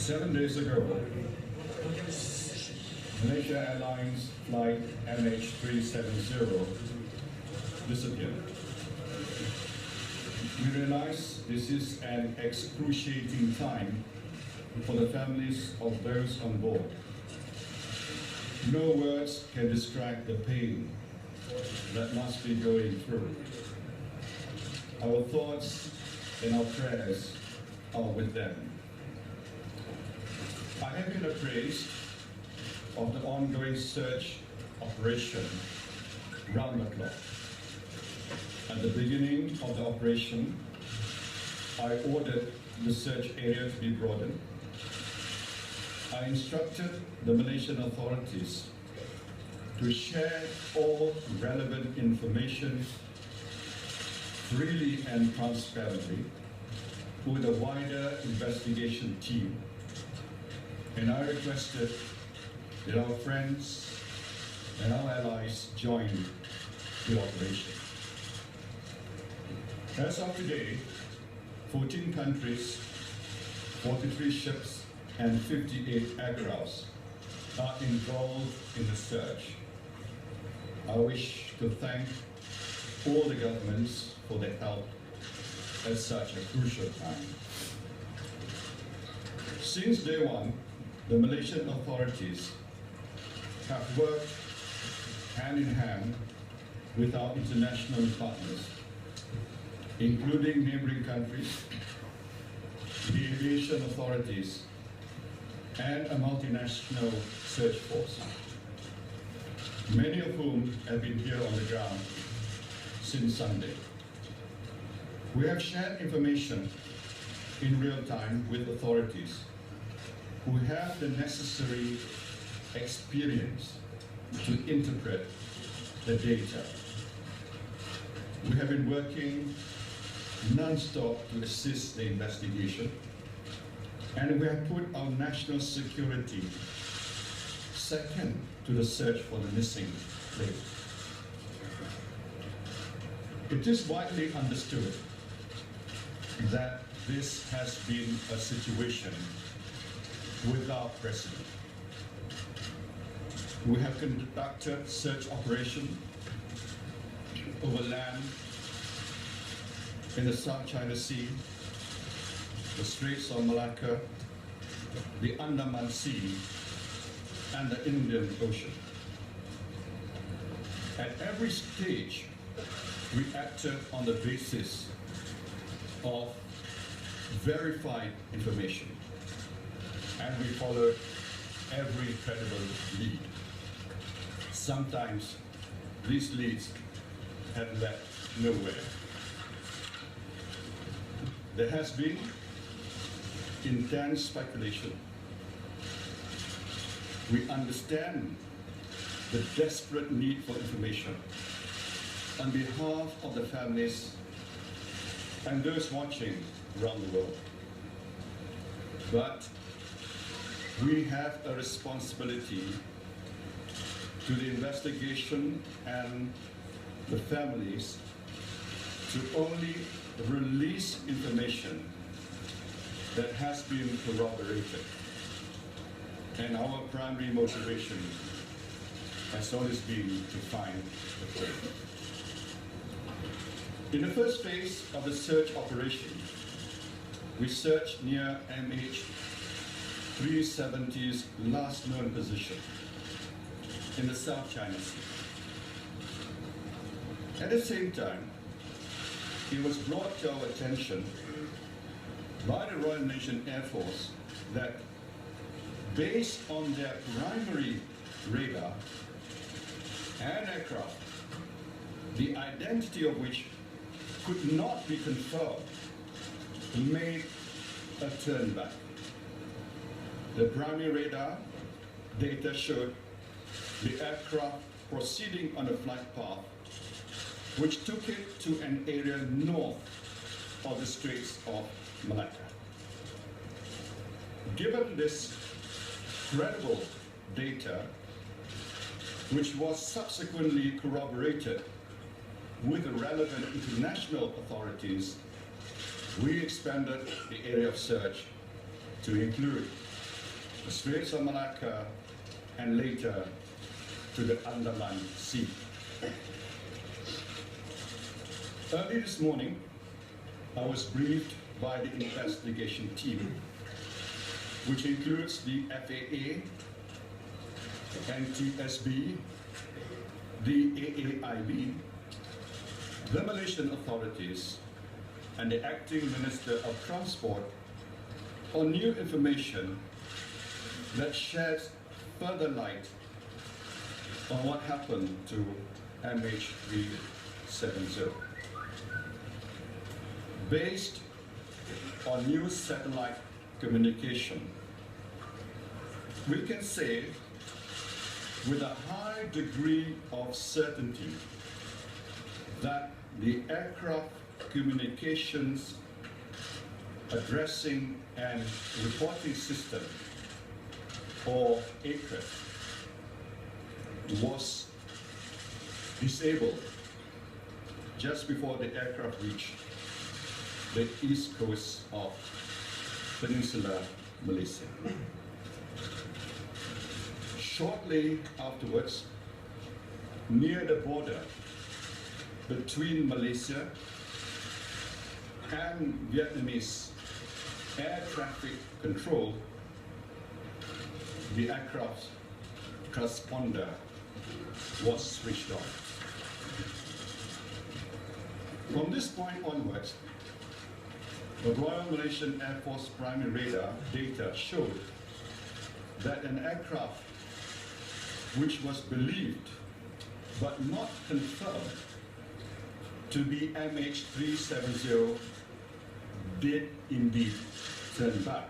7 days ago, Malaysia Airlines flight MH370 disappeared. We realize this is an excruciating time for the families of those on board. No words can describe the pain that must be going through. Our thoughts and our prayers are with them. I have been appraised of the ongoing search operation round the clock. At the beginning of the operation, I ordered the search area to be broadened. I instructed the Malaysian authorities to share all relevant information freely and transparently with a wider investigation team. And I requested that our friends and our allies join the operation. As of today, 14 countries, 43 ships, and 58 aircrafts are involved in the search. I wish to thank all the governments for their help at such a crucial time. Since day one, the Malaysian authorities have worked hand in hand with our international partners, including neighboring countries, the aviation authorities, and a multinational search force, many of whom have been here on the ground since Sunday. We have shared information in real time with authorities who have the necessary experience to interpret the data. We have been working non-stop to assist the investigation, and we have put our national security second to the search for the missing link. It is widely understood that this has been a situation without precedent. We have conducted search operation over land in the South China Sea, the Straits of Malacca, the Andaman Sea, and the Indian Ocean. At every stage, we acted on the basis of verified information, and we followed every credible lead. Sometimes these leads have led nowhere. There has been intense speculation. We understand the desperate need for information on behalf of the families and those watching around the world. But we have a responsibility to the investigation and the families to only release information that has been corroborated. And our primary motivation has always been to find the truth. In the first phase of the search operation, we searched near MH370's last known position in the South China Sea. At the same time, it was brought to our attention by the Royal Malaysian Air Force that based on their primary radar and aircraft, the identity of which could not be confirmed, made a turn back. The primary radar data showed the aircraft proceeding on a flight path which took it to an area north of the Straits of Malacca. Given this credible data, which was subsequently corroborated with the relevant international authorities, we expanded the area of search to include the Straits of Malacca, and later to the Andaman Sea. Early this morning, I was briefed by the investigation team, which includes the FAA, NTSB, the AAIB, the Malaysian authorities, and the acting Minister of Transport on new information that sheds further light on what happened to MH370. Based on new satellite communication, we can say with a high degree of certainty that the aircraft communications addressing and reporting system, or ACRET, was disabled just before the aircraft reached the east coast of Peninsular Malaysia. Shortly afterwards, near the border between Malaysia and Vietnamese air traffic control, the aircraft transponder was switched off. From this point onwards, the Royal Malaysian Air Force primary radar data showed that an aircraft which was believed but not confirmed to be MH370 did indeed turn back.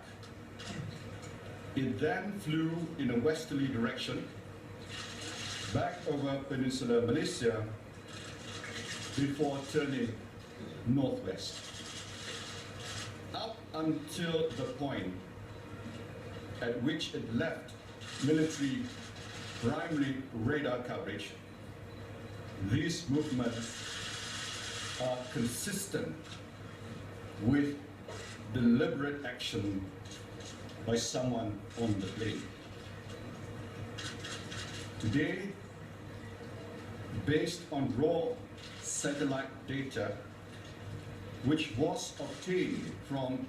It then flew in a westerly direction back over Peninsular Malaysia before turning northwest. Up until the point at which it left military primary radar coverage, these movements are consistent with deliberate action by someone on the plane. Today, based on raw satellite data, which was obtained from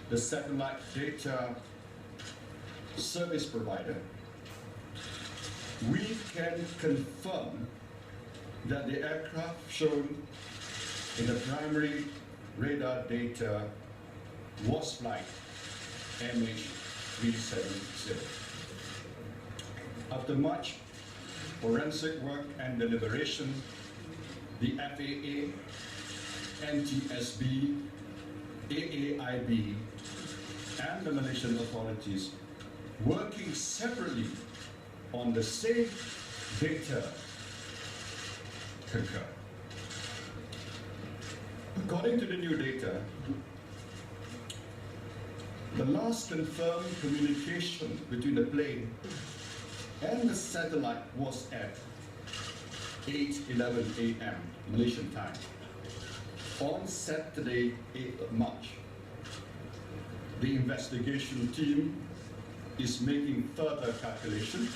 the satellite data service provider, we can confirm that the aircraft shown in the primary radar data was flight MH370. After much forensic work and deliberation, the FAA, NTSB, AAIB, and the Malaysian authorities, working separately on the same data, concur. According to the new data, the last confirmed communication between the plane and the satellite was at 8:11 a.m. Malaysian time on Saturday, 8th of March. The investigation team is making further calculations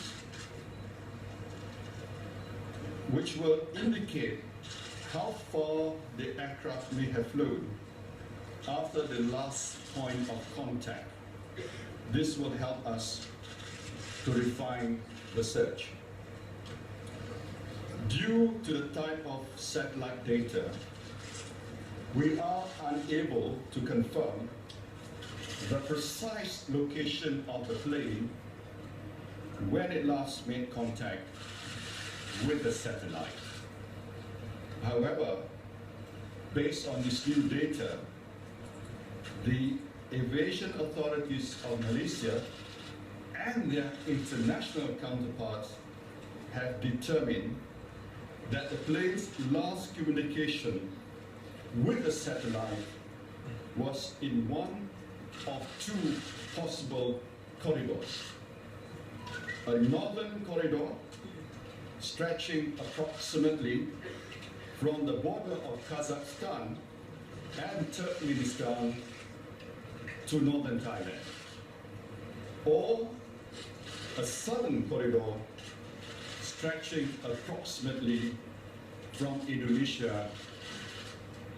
which will indicate how far the aircraft may have flown after the last point of contact. This will help us to refine the search. Due to the type of satellite data, we are unable to confirm the precise location of the plane when it last made contact with the satellite. However, based on this new data, the aviation authorities of Malaysia and their international counterparts have determined that the plane's last communication with the satellite was in one of two possible corridors. A northern corridor stretching approximately from the border of Kazakhstan and Turkmenistan to northern Thailand, or a southern corridor stretching approximately from Indonesia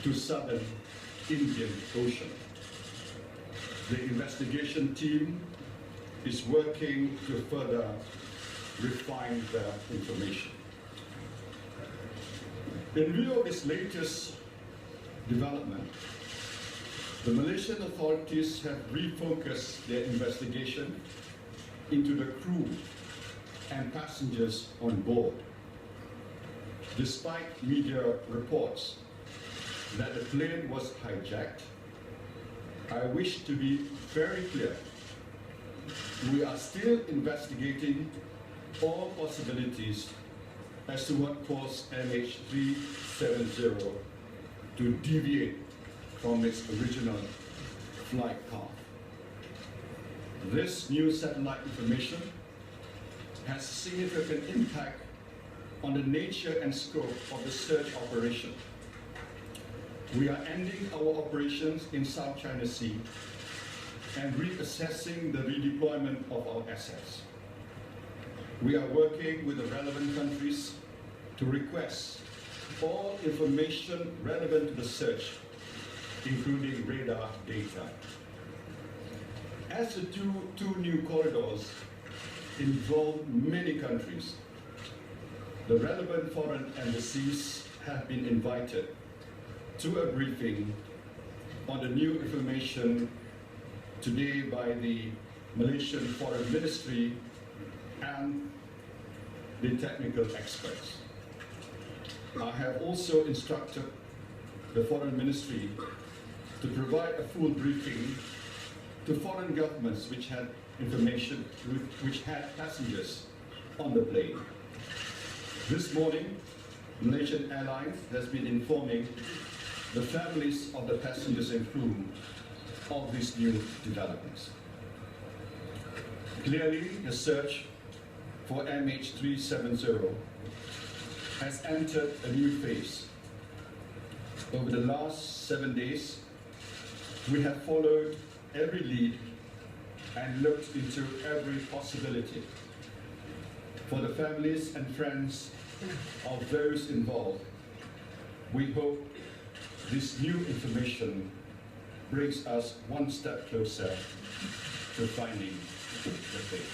to southern Indian Ocean. The investigation team is working to further refine the information. In view of this latest development, the Malaysian authorities have refocused their investigation into the crew and passengers on board. Despite media reports that the plane was hijacked, I wish to be very clear. We are still investigating all possibilities as to what caused MH370 to deviate from its original flight path. This new satellite information has significant impact on the nature and scope of the search operation. We are ending our operations in South China Sea and reassessing the redeployment of our assets. We are working with the relevant countries to request all information relevant to the search, including radar data. As the two new corridors involve many countries, the relevant foreign embassies have been invited to a briefing on the new information today by the Malaysian Foreign Ministry and the technical experts. I have also instructed the Foreign Ministry to provide a full briefing to foreign governments which had information, which had passengers on the plane. This morning, Malaysian Airlines has been informing the families of the passengers and crew of these new developments. Clearly, the search for MH370 has entered a new phase. Over the last 7 days, we have followed every lead and looked into every possibility. For the families and friends of those involved, we hope this new information brings us one step closer to finding the fate.